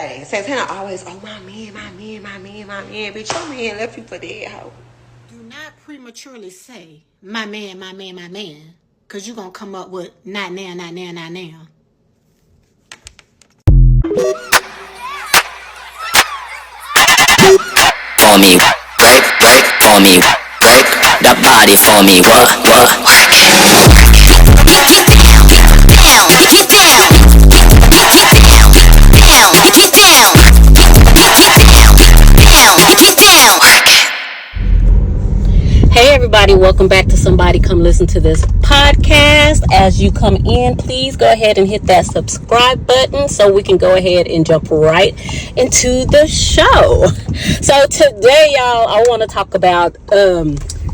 say. Santana always, oh, my man. Bitch, your man left you for dead, hoe. Do not prematurely say, my man. Because you're going to come up with, not now. For me, break for me, break the body for me, Hey everybody, welcome back to Somebody Come Listen to This podcast. As you come in, please go ahead and hit that subscribe button so we can go ahead and jump right into the show. So today, y'all, I want to talk about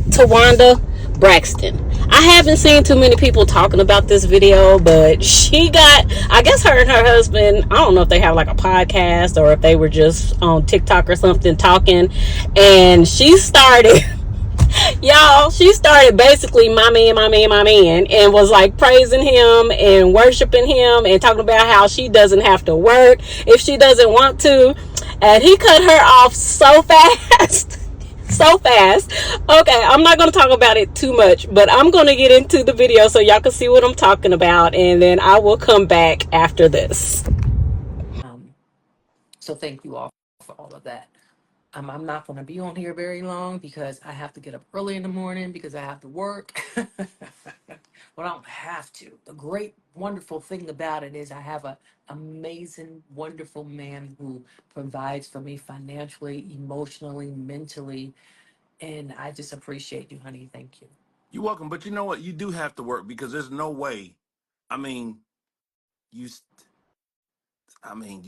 Tawanda Braxton. I haven't seen too many people talking about this video, but she got, I guess her and her husband, I don't know if they have like a podcast or if they were just on TikTok or something talking, and she started y'all, she started basically my man, and was like praising him and worshiping him and talking about how she doesn't have to work if she doesn't want to. And he cut her off so fast. So fast. Okay, I'm not going to talk about it too much, but I'm going to get into the video so y'all can see what I'm talking about, and then I will come back after this. So thank you all for all of that. I'm not going to be on here very long because I have to get up early in the morning because I have to work. But I don't have to. The great, wonderful thing about it is I have an amazing, wonderful man who provides for me financially, emotionally, mentally. And I just appreciate you, honey. Thank you. You're welcome. But you know what? You do have to work because there's no way. I mean, you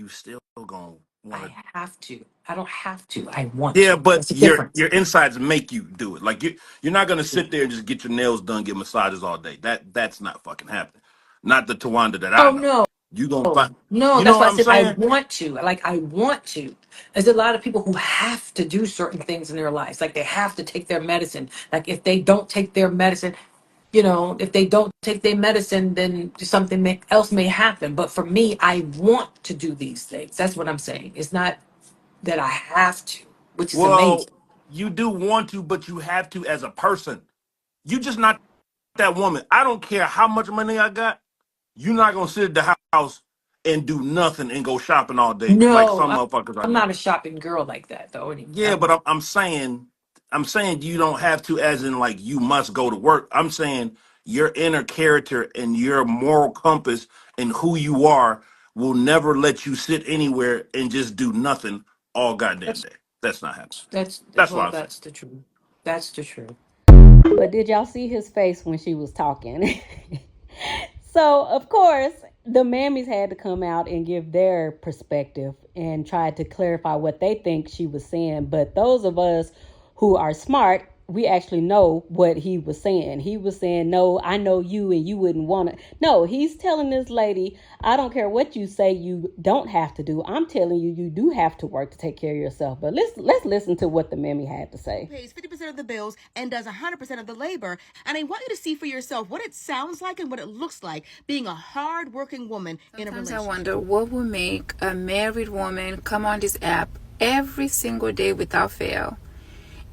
still gonna want I to. have to. I don't have to. I want to. Yeah, but There's a difference. your insides make you do it. Like you're not gonna sit there and just get your nails done, get massages all day. That's not fucking happening. Not the Tawanda that I Oh, know. no. You gonna find. No, You know that's why what I I'm said I saying? want to. Like, I want to. There's a lot of people who have to do certain things in their lives. Like, they have to take their medicine. Like, if they don't take their medicine, if they don't take their medicine, then something else may happen. But for me, I want to do these things. That's what I'm saying. It's not that I have to, which is Well, amazing. you do want to, but you have to as a person. You just not that woman. I don't care how much money I got. You're not gonna sit at the house and do nothing and go shopping all day like No, some motherfuckers I I'm know. not a shopping girl like that, though. Yeah, but I'm saying you don't have to, as in like you must go to work. I'm saying your inner character and your moral compass and who you are will never let you sit anywhere and just do nothing all goddamn That's day. That's not happening. that's That's what well, I'm saying. that's the truth. That's the truth. But did y'all see his face when she was talking? So, of course, the mammies had to come out and give their perspective and try to clarify what they think she was saying. But those of us who are smart, we actually know what he was saying. He was saying, no, I know you and you wouldn't want to. No, he's telling this lady, I don't care what you say you don't have to do. I'm telling you, you do have to work to take care of yourself. But let's listen to what the mammy had to say. Pays 50% of the bills and does 100% of the labor. And I want you to see for yourself what it sounds like and what it looks like being a hard-working woman in a relationship. Sometimes I wonder what would make a married woman come on this app every single day without fail.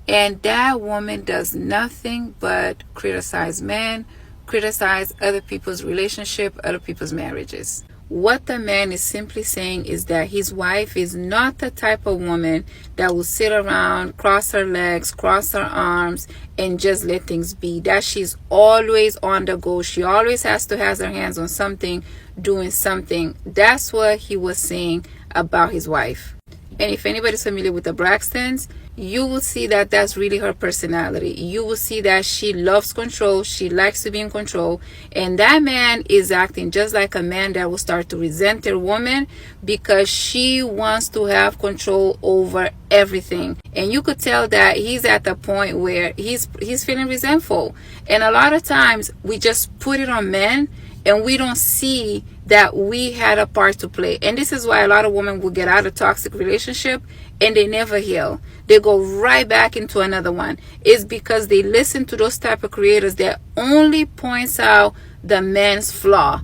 And that woman does nothing but criticize men, criticize other people's relationship, other people's marriages. What the man is simply saying is that his wife is not the type of woman that will sit around, cross her legs, cross her arms, and just let things be. That she's always on the go. She always has to have her hands on something, doing something. That's what he was saying about his wife. And if anybody's familiar with the Braxtons, you will see that that's really her personality. You will see that she loves control. She likes to be in control. And that man is acting just like a man that will start to resent their woman because she wants to have control over everything. And you could tell that he's at the point where he's feeling resentful. And a lot of times we just put it on men and we don't see that we had a part to play. And this is why a lot of women will get out of toxic relationship and they never heal. They go right back into another one. It's because they listen to those type of creators that only points out the man's flaw.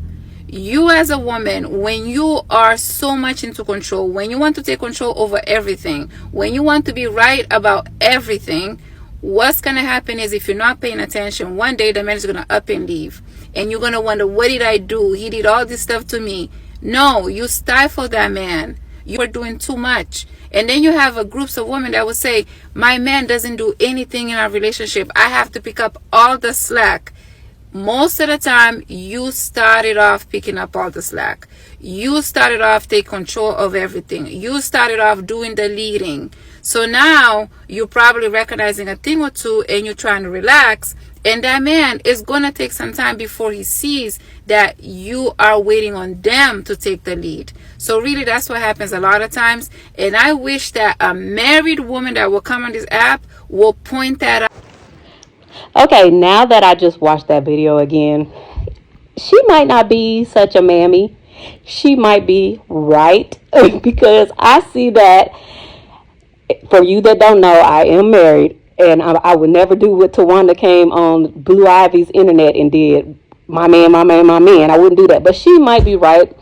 You as a woman, when you are so much into control, when you want to take control over everything, when you want to be right about everything, what's going to happen is, if you're not paying attention, one day the man is going to up and leave. And you're going to wonder, what did I do? He did all this stuff to me. No, you stifle that man. You are doing too much. And then you have a groups of women that will say, my man doesn't do anything in our relationship. I have to pick up all the slack. Most of the time, you started off picking up all the slack. You started off taking control of everything. You started off doing the leading. So now you're probably recognizing a thing or two and you're trying to relax. And that man is going to take some time before he sees that you are waiting on them to take the lead. So really, that's what happens a lot of times. And I wish that a married woman that will come on this app will point that out. Okay, now that I just watched that video again, she might not be such a mammy. She might be right, because I see that. For you that don't know, I am married, and I would never do what Tawanda came on Blue Ivy's internet and did. My man, my man, my man. I wouldn't do that. But she might be right,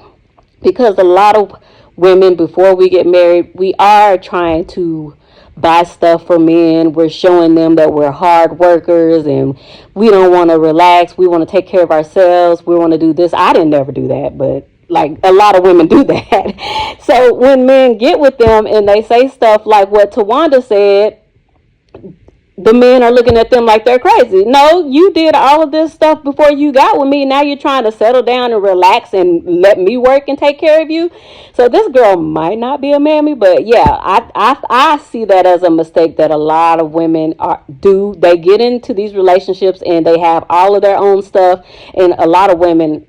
because a lot of women, before we get married, we are trying to buy stuff for men. We're showing them that we're hard workers and we don't want to relax. We want to take care of ourselves. We want to do this. I didn't never do that, but like a lot of women do that. So when men get with them and they say stuff like what Tawanda said, the men are looking at them like they're crazy. No, you did all of this stuff before you got with me. Now you're trying to settle down and relax and let me work and take care of you. So this girl might not be a mammy, but yeah, I see that as a mistake that a lot of women do. They get into these relationships and they have all of their own stuff, and a lot of women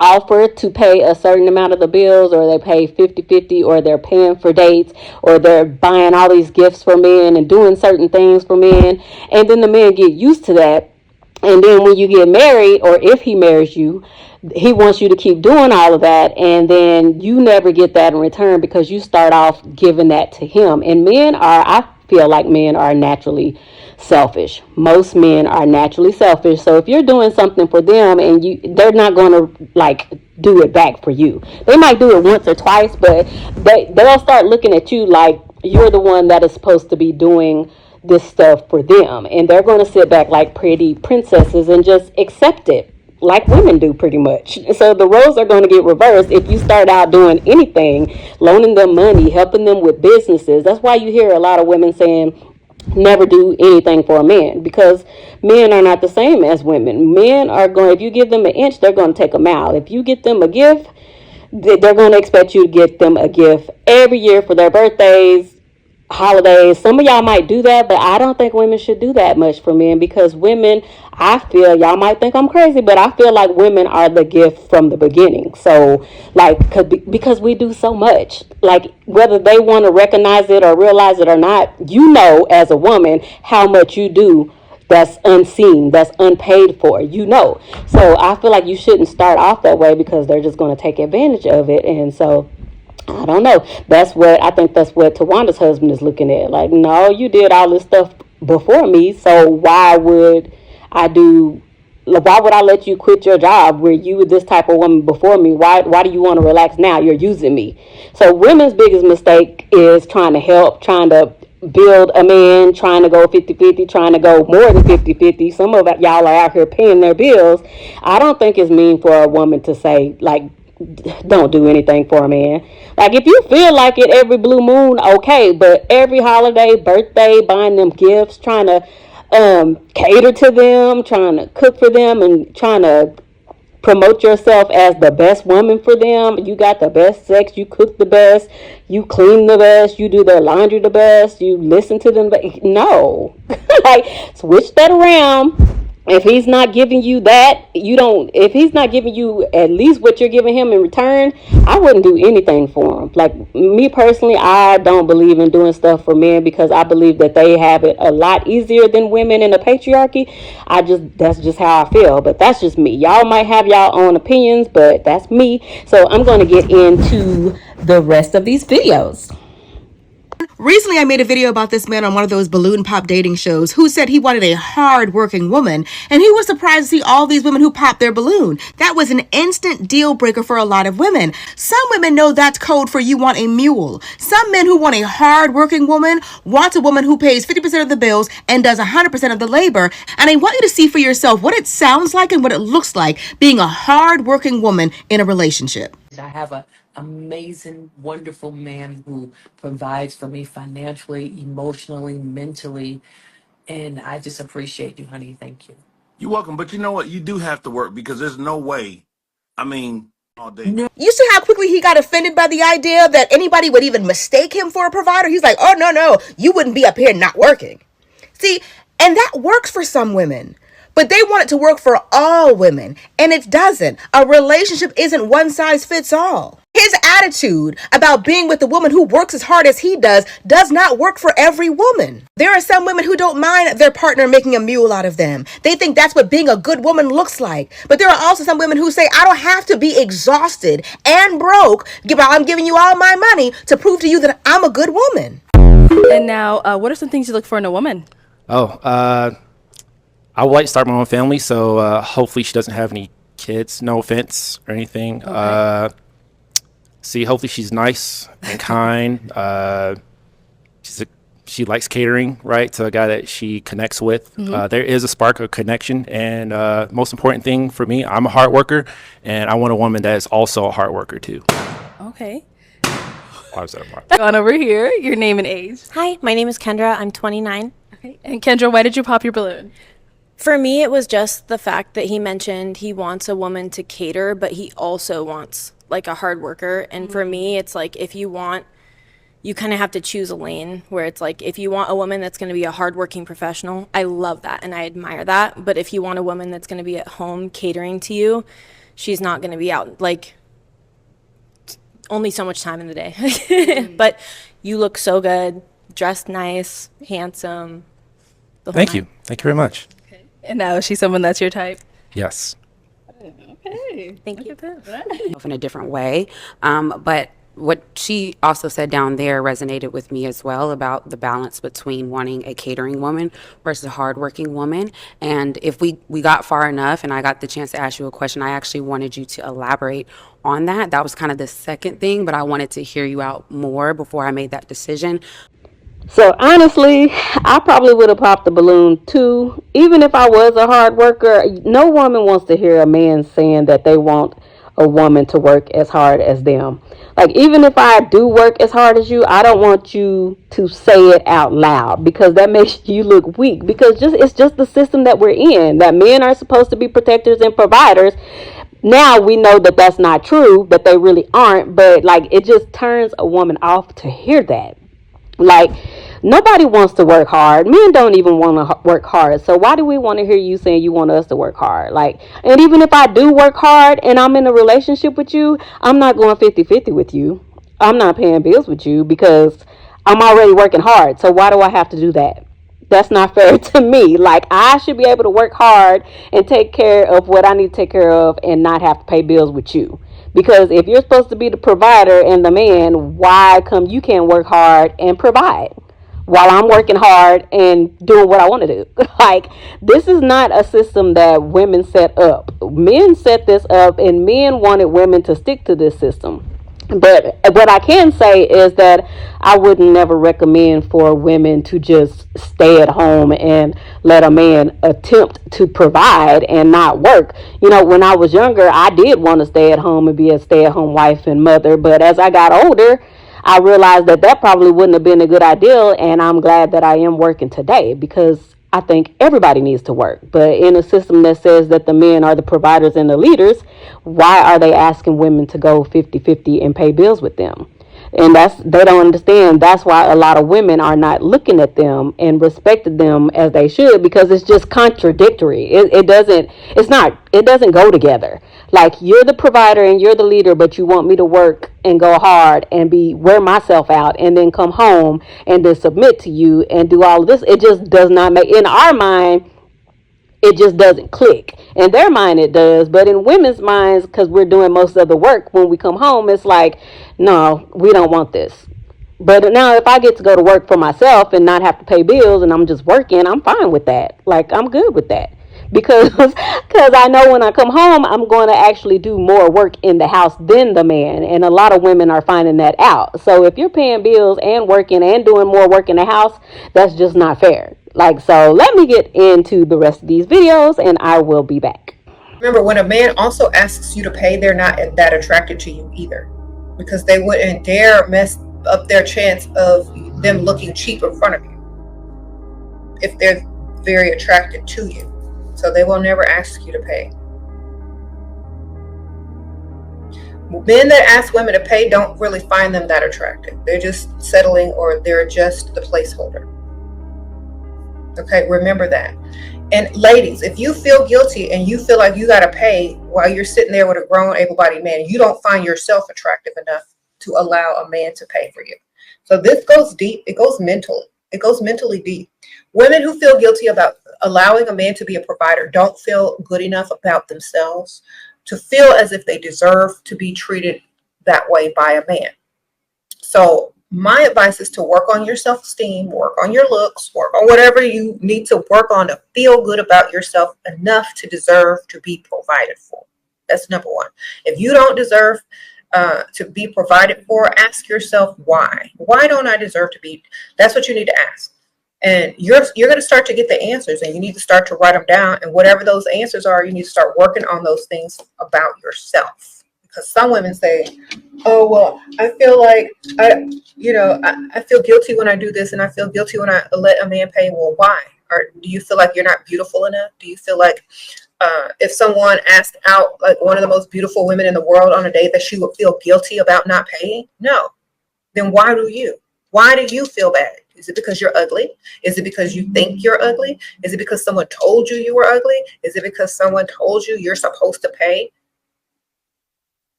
offer to pay a certain amount of the bills, or they pay 50-50, or they're paying for dates, or they're buying all these gifts for men and doing certain things for men, and then the men get used to that. And then when you get married, or if he marries you, he wants you to keep doing all of that, and then you never get that in return because you start off giving that to him. And I feel like men are naturally selfish. Most men are naturally selfish. So if you're doing something for them and they're not going to like do it back for you. They might do it once or twice, but they'll start looking at you like you're the one that is supposed to be doing this stuff for them, and they're going to sit back like pretty princesses and just accept it like women do pretty much. So the roles are going to get reversed if you start out doing anything, loaning them money, helping them with businesses. That's why you hear a lot of women saying never do anything for a man, because men are not the same as women. Men are going, if you give them an inch, they're going to take a mile. If you get them a gift, they're going to expect you to get them a gift every year for their birthdays, holidays. Some of y'all might do that, but I don't think women should do that much for men, because women, I feel, y'all might think I'm crazy, but I feel like women are the gift from the beginning. So like, because we do so much, like whether they want to recognize it or realize it or not, you know, as a woman, how much you do that's unseen, that's unpaid for, you know. So I feel like you shouldn't start off that way, because they're just going to take advantage of it. And so I don't know. I think that's what Tawanda's husband is looking at. Like, no, you did all this stuff before me, so why would I let you quit your job where you were this type of woman before me? Why do you want to relax now? You're using me. So women's biggest mistake is trying to help, trying to build a man, trying to go 50-50, trying to go more than 50-50. Some of y'all are out here paying their bills. I don't think it's mean for a woman to say, like, don't do anything for a man. Like, if you feel like it every blue moon, okay, but every holiday, birthday, buying them gifts, trying to cater to them, trying to cook for them, and trying to promote yourself as the best woman for them. You got the best sex, you cook the best, you clean the best, you do their laundry the best, you listen to them. No. Like, switch that around. If he's not giving you that, if he's not giving you at least what you're giving him in return, I wouldn't do anything for him. Like, me personally, I don't believe in doing stuff for men, because I believe that they have it a lot easier than women in the patriarchy. That's just how I feel, but that's just me. Y'all might have y'all own opinions, but that's me. So I'm going to get into the rest of these videos. Recently, I made a video about this man on one of those balloon pop dating shows who said he wanted a hard-working woman, and he was surprised to see all these women who popped their balloon. That was an instant deal breaker for a lot of women. Some women know that's code for you want a mule. Some men who want a hard-working woman want a woman who pays 50% of the bills and does 100% of the labor, and I want you to see for yourself what it sounds like and what it looks like being a hard-working woman in a relationship. I have an amazing, wonderful man who provides for me financially, emotionally, mentally, and I just appreciate you, honey. Thank you. You're welcome, but you know what? You do have to work because there's no way. I mean, all day. No. You see how quickly he got offended by the idea that anybody would even mistake him for a provider? He's like, oh, no, you wouldn't be up here not working. See, and that works for some women. But they want it to work for all women, and it doesn't. A relationship isn't one size fits all. His attitude about being with a woman who works as hard as he does not work for every woman. There are some women who don't mind their partner making a mule out of them. They think that's what being a good woman looks like. But there are also some women who say, I don't have to be exhausted and broke. I'm giving you all my money to prove to you that I'm a good woman. And now, what are some things you look for in a woman? I would like to start my own family, so hopefully she doesn't have any kids. No offense or anything. Okay. Hopefully she's nice and kind. She likes catering, right, to a guy that she connects with. Mm-hmm. There is a spark of connection, and most important thing for me, I'm a hard worker, and I want a woman that is also a hard worker too. Okay. Why was that a part? On over here, your name and age. Hi, my name is Kendra. I'm 29. Okay. And Kendra, why did you pop your balloon? For me, it was just the fact that he mentioned he wants a woman to cater, but he also wants like a hard worker. And for me, it's like if you want, you kind of have to choose a lane where it's like if you want a woman that's going to be a hardworking professional, I love that and I admire that. But if you want a woman that's going to be at home catering to you, she's not going to be out like only so much time in the day. But you look so good, dressed nice, handsome. Thank you. Thank you very much. And now, is she someone that's your type? Yes. Okay. Thank you. In a different way. But what she also said down there resonated with me as well about the balance between wanting a catering woman versus a hardworking woman. And if we got far enough and I got the chance to ask you a question, I actually wanted you to elaborate on that. That was kind of the second thing, but I wanted to hear you out more before I made that decision. So honestly, I probably would have popped the balloon too. Even if I was a hard worker, no woman wants to hear a man saying that they want a woman to work as hard as them. Like, even if I do work as hard as you, I don't want you to say it out loud because that makes you look weak. Because it's just the system that we're in, that men are supposed to be protectors and providers. Now we know that that's not true, that they really aren't. But like, it just turns a woman off to hear that. Like, nobody wants to work hard. Men don't even want to work hard. So why do we want to hear you saying you want us to work hard? Like, and even if I do work hard and I'm in a relationship with you, I'm not going 50-50 with you. I'm not paying bills with you because I'm already working hard. So why do I have to do that? That's not fair to me. Like, I should be able to work hard and take care of what I need to take care of and not have to pay bills with you. Because if you're supposed to be the provider and the man, why come you can't work hard and provide while I'm working hard and doing what I want to do? Like, this is not a system that women set up. Men set this up, and men wanted women to stick to this system. But what I can say is that I would never recommend for women to just stay at home and let a man attempt to provide and not work. You know, when I was younger, I did want to stay at home and be a stay-at-home wife and mother. But as I got older, I realized that probably wouldn't have been a good idea. And I'm glad that I am working today because I think everybody needs to work. But in a system that says that the men are the providers and the leaders, why are they asking women to go 50-50 and pay bills with them? And they don't understand. That's why a lot of women are not looking at them and respecting them as they should, because it's just contradictory. It doesn't go together. Like, you're the provider and you're the leader, but you want me to work and go hard and wear myself out and then come home and then submit to you and do all of this. It just does not make, in our mind, it just doesn't click. In their mind it does, but in women's minds, because we're doing most of the work when we come home, it's like, no, we don't want this. But now if I get to go to work for myself and not have to pay bills and I'm just working, I'm fine with that. Like, I'm good with that. Because I know when I come home, I'm going to actually do more work in the house than the man. And a lot of women are finding that out. So if you're paying bills and working and doing more work in the house, that's just not fair. Like, so let me get into the rest of these videos and I will be back. Remember, when a man also asks you to pay, they're not that attracted to you either, because they wouldn't dare mess up their chance of them looking cheap in front of you if they're very attracted to you. So they will never ask you to pay. Men that ask women to pay don't really find them that attractive. They're just settling, or they're just the placeholder. Okay, remember that. And ladies, if you feel guilty and you feel like you got to pay while you're sitting there with a grown, able-bodied man, you don't find yourself attractive enough to allow a man to pay for you. So this goes deep. It goes mentally. It goes mentally deep. Women who feel guilty about allowing a man to be a provider don't feel good enough about themselves to feel as if they deserve to be treated that way by a man. So my advice is to work on your self-esteem, work on your looks, work on whatever you need to work on to feel good about yourself enough to deserve to be provided for. That's number one. If you don't deserve to be provided for, ask yourself why. Why don't I deserve to be? That's what you need to ask. And you're going to start to get the answers, and you need to start to write them down. And whatever those answers are, you need to start working on those things about yourself. Because some women say, oh, well, I feel like I feel guilty when I do this, and I feel guilty when I let a man pay. Well, why? Or do you feel like you're not beautiful enough? Do you feel like if someone asked out like one of the most beautiful women in the world on a date that she would feel guilty about not paying? No. Then why do you? Why do you feel bad? Is it because you're ugly? Is it because you think you're ugly? Is it because someone told you were ugly? Is it because someone told you you're supposed to pay?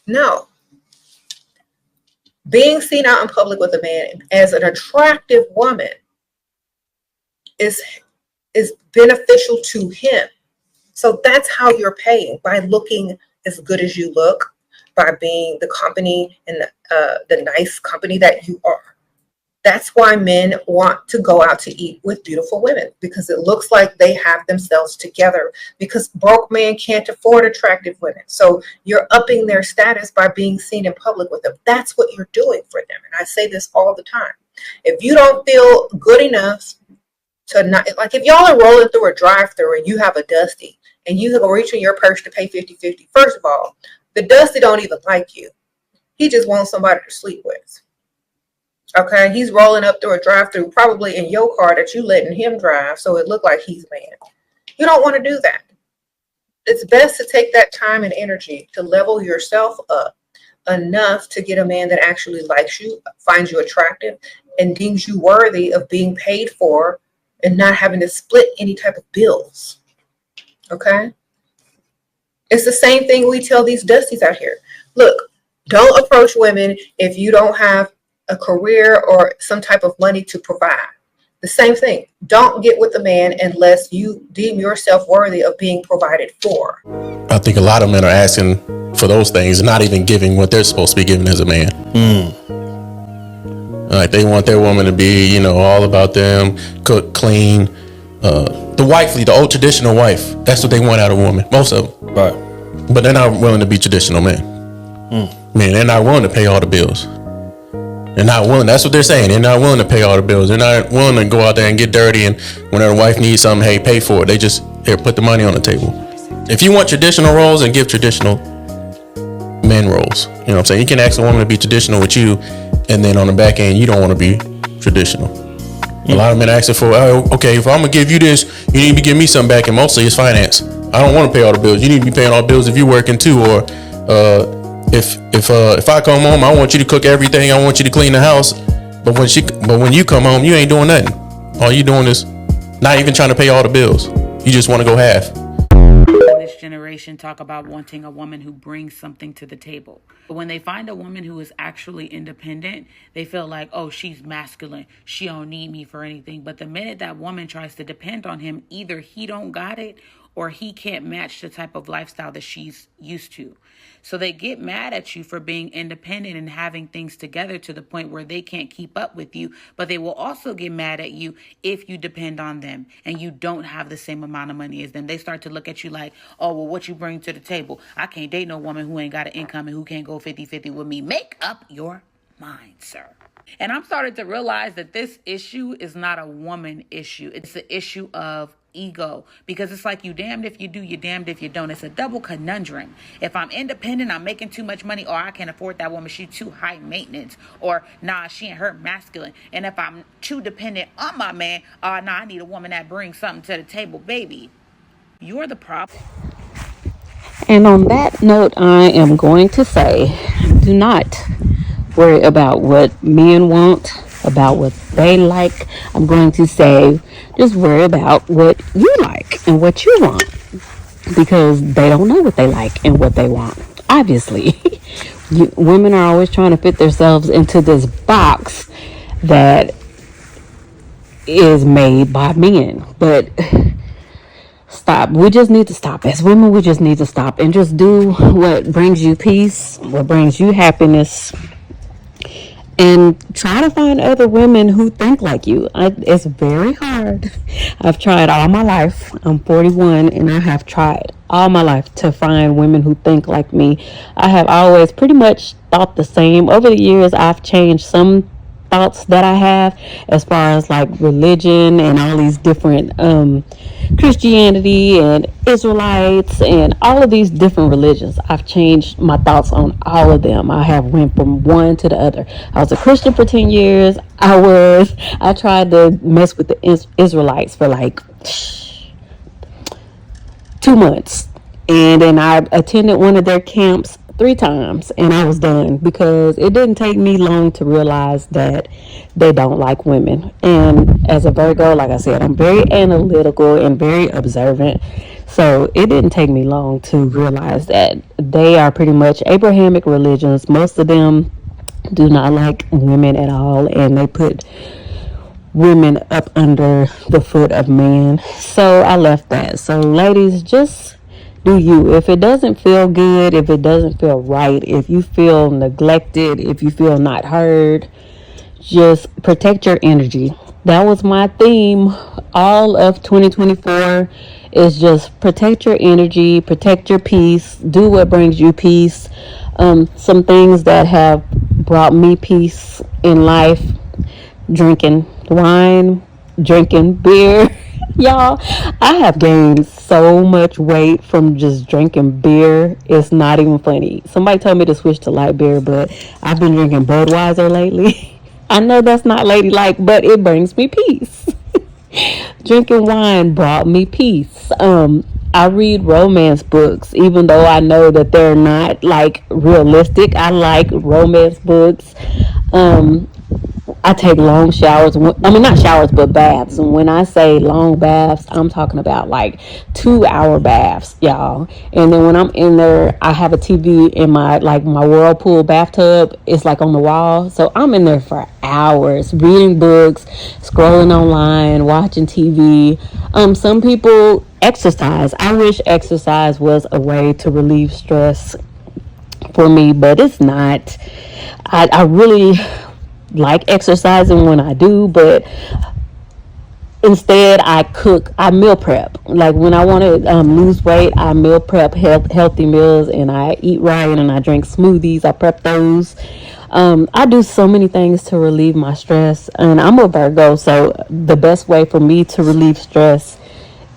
No. Being seen out in public with a man as an attractive woman is beneficial to him. So that's how you're paying, by looking as good as you look, by being the company and the nice company that you are. That's why men want to go out to eat with beautiful women, because it looks like they have themselves together, because broke men can't afford attractive women. So you're upping their status by being seen in public with them. That's what you're doing for them. And I say this all the time. If you don't feel good enough to not, like if y'all are rolling through a drive-thru and you have a Dusty and you go reach in your purse to pay 50-50, first of all, the Dusty don't even like you. He just wants somebody to sleep with. Okay, he's rolling up through a drive-thru, probably in your car that you letting him drive, so it look like he's mad. You don't want to do that. It's best to take that time and energy to level yourself up enough to get a man that actually likes you, finds you attractive, and deems you worthy of being paid for and not having to split any type of bills. Okay? It's the same thing we tell these Dusties out here. Look, don't approach women if you don't have a career or some type of money to provide. The same thing. Don't get with a man unless you deem yourself worthy of being provided for. I think a lot of men are asking for those things, not even giving what they're supposed to be giving as a man. Like they want their woman to be, all about them, cook, clean, the wifely, the old traditional wife. That's what they want out of a woman, most of them. Right. But they're not willing to be traditional men. Man, they're not willing to pay all the bills. They're not willing. That's what they're saying. They're not willing to pay all the bills. They're not willing to go out there and get dirty. And when their wife needs something, hey, pay for it. They just put the money on the table. If you want traditional roles, and give traditional men roles. You know what I'm saying? You can ask a woman to be traditional with you, and then on the back end, you don't want to be traditional. A lot of men asking for, oh, okay, if I'm gonna give you this, you need to give me something back, and mostly it's finance. I don't want to pay all the bills. You need to be paying all the bills if you're working too, or if I come home, I want you to cook everything. I want you to clean the house. But when you come home, you ain't doing nothing. All you doing is not even trying to pay all the bills. You just want to go half. This generation talk about wanting a woman who brings something to the table. But when they find a woman who is actually independent, they feel like, oh, she's masculine. She don't need me for anything. But the minute that woman tries to depend on him, either he don't got it or he can't match the type of lifestyle that she's used to. So they get mad at you for being independent and having things together to the point where they can't keep up with you. But they will also get mad at you if you depend on them and you don't have the same amount of money as them. They start to look at you like, oh, well, what you bring to the table? I can't date no woman who ain't got an income and who can't go 50-50 with me. Make up your mind, sir. And I'm starting to realize that this issue is not a woman issue. It's the issue of ego, because it's like you damned if you do, you damned if you don't. It's a double conundrum. If I'm independent, I'm making too much money, or I can't afford that woman, she's too high maintenance, or nah, she ain't her masculine. And if I'm too dependent on my man, nah, I need a woman that brings something to the table. Baby, you're the problem. And on that note, I am going to say, do not worry about what men want, about what they like. I'm going to say, just worry about what you like and what you want, because they don't know what they like and what they want. Obviously, women are always trying to fit themselves into this box that is made by men. But stop. We just need to stop. As women, we just need to stop and just do what brings you peace, what brings you happiness, and try to find other women who think like you. It's very hard. I've tried all my life. I'm 41 and I have tried all my life to find women who think like me. I have always pretty much thought the same. Over the years, I've changed some thoughts that I have as far as like religion and all these different Christianity and Israelites and all of these different religions. I've changed my thoughts on all of them. I have went from one to the other. I was a Christian for 10 years. I tried to mess with the Israelites for like 2 months, and then I attended one of their camps 3 times, and I was done, because it didn't take me long to realize that they don't like women. And as a Virgo, like I said, I'm very analytical and very observant, so it didn't take me long to realize that they are pretty much Abrahamic religions. Most of them do not like women at all, and they put women up under the foot of man. So I left that. So ladies, just do you. If it doesn't feel good, if it doesn't feel right, if you feel neglected, if you feel not heard, just protect your energy. That was my theme all of 2024, is just protect your energy, protect your peace, do what brings you peace. Some things that have brought me peace in life: drinking wine, drinking beer. Y'all, I have gained so much weight from just drinking beer. It's not even funny. Somebody told me to switch to light beer, but I've been drinking Budweiser lately. I know that's not ladylike, but it brings me peace. Drinking wine brought me peace. I read romance books, even though I know that they're not like realistic. I like romance books. I take long showers. I mean, not showers, but baths. And when I say long baths, I'm talking about like 2-hour baths, y'all. And then when I'm in there, I have a TV in my Whirlpool bathtub. It's like on the wall. So I'm in there for hours, reading books, scrolling online, watching TV. Some people exercise. I wish exercise was a way to relieve stress for me, but it's not. I really like exercising when I do, but instead I meal prep. Like when I want to lose weight, I meal prep healthy meals, and I eat right, and I drink smoothies. I prep those. I do so many things to relieve my stress, and I'm a Virgo, so the best way for me to relieve stress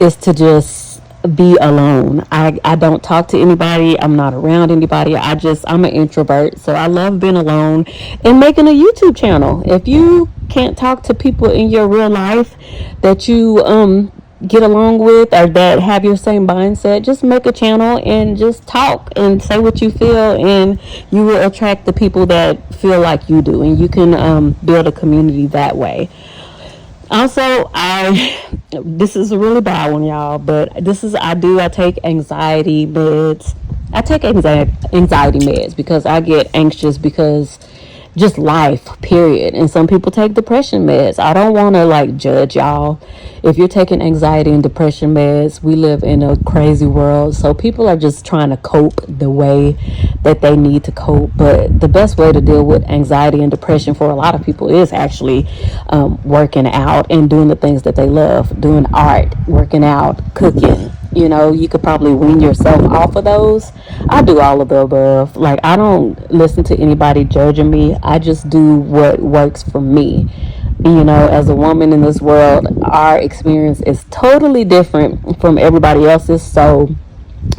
is to just be alone. I don't talk to anybody. I'm not around anybody. I'm an introvert, so I love being alone and making a YouTube channel. If you can't talk to people in your real life that you get along with or that have your same mindset, just make a channel and just talk and say what you feel, and you will attract the people that feel like you do, and you can build a community that way. Also, this is a really bad one, y'all, but I take anxiety meds. I take anxiety meds because I get anxious because just life, period. And some people take depression meds. I don't want to like judge y'all. If you're taking anxiety and depression meds, we live in a crazy world. So people are just trying to cope the way that they need to cope. But the best way to deal with anxiety and depression for a lot of people is actually working out and doing the things that they love, doing art, working out, cooking. You know, you could probably wean yourself off of those. I do all of the above. Like, I don't listen to anybody judging me. I just do what works for me. You know, as a woman in this world, our experience is totally different from everybody else's. So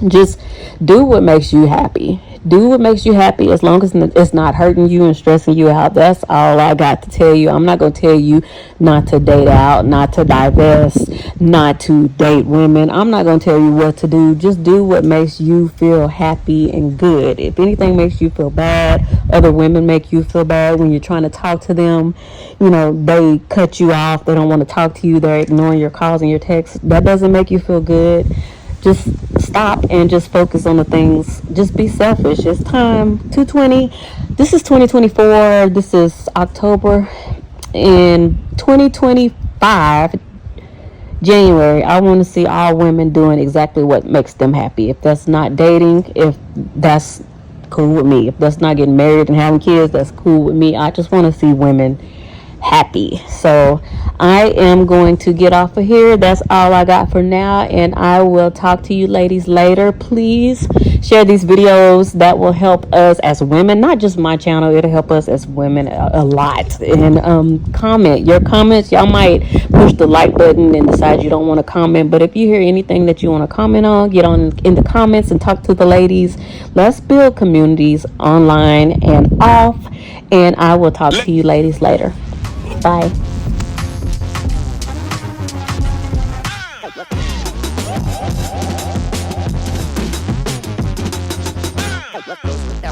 just do what makes you happy. Do what makes you happy as long as it's not hurting you and stressing you out. That's all I got to tell you. I'm not going to tell you not to date out, not to divest, not to date women. I'm not going to tell you what to do. Just do what makes you feel happy and good. If anything makes you feel bad, other women make you feel bad when you're trying to talk to them, you know, they cut you off. They don't want to talk to you. They're ignoring your calls and your texts. That doesn't make you feel good. Just stop and just focus on the things. Just be selfish. It's time. 220. This is 2024. This is October. In 2025, January, I want to see all women doing exactly what makes them happy. If that's not dating, if that's cool with me. If that's not getting married and having kids, that's cool with me. I just want to see women happy. So I am going to get off of here. That's all I got for now, and I will talk to you ladies later. Please share these videos. That will help us as women, not just my channel. It'll help us as women a lot. And comment your comments. Y'all might push the like button and decide you don't want to comment, but if you hear anything that you want to comment on, get on in the comments and talk to the ladies. Let's build communities online and off, and I will talk to you ladies later. Bye. With their